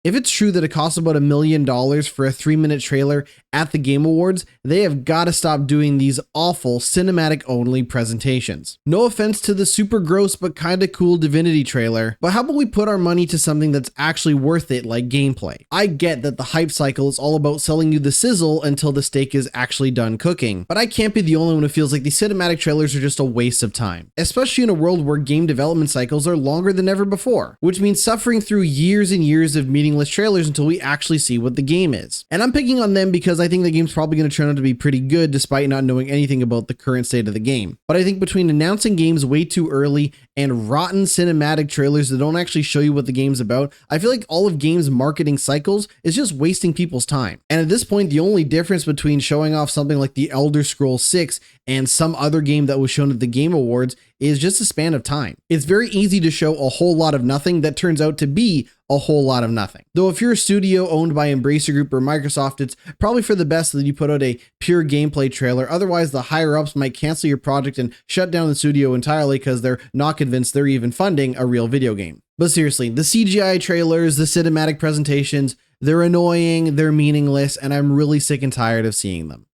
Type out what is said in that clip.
If it's true that it costs about $1 million for a 3-minute trailer at the Game Awards, they have got to stop doing these awful cinematic-only presentations. No offense to the super gross but kinda cool Divinity trailer, but how about we put our money to something that's actually worth it, like gameplay? I get that the hype cycle is all about selling you the sizzle until the steak is actually done cooking, but I can't be the only one who feels like these cinematic trailers are just a waste of time, especially in a world where game development cycles are longer than ever before, which means suffering through years and years of meaningless trailers until we actually see what the game is. And I'm picking on them because I think the game's probably going to turn out to be pretty good despite not knowing anything about the current state of the game. But I think between announcing games way too early and rotten cinematic trailers that don't actually show you what the game's about, I feel like all of games' marketing cycles is just wasting people's time. And at this point, the only difference between showing off something like The Elder Scrolls 6 and some other game that was shown at the Game Awards is just a span of time. It's very easy to show a whole lot of nothing that turns out to be a whole lot of nothing. Though if you're a studio owned by Embracer Group or Microsoft, it's probably for the best that you put out a pure gameplay trailer. Otherwise, the higher ups might cancel your project and shut down the studio entirely because they're not convinced they're even funding a real video game. But seriously, the CGI trailers, the cinematic presentations, they're annoying, they're meaningless, and I'm really sick and tired of seeing them.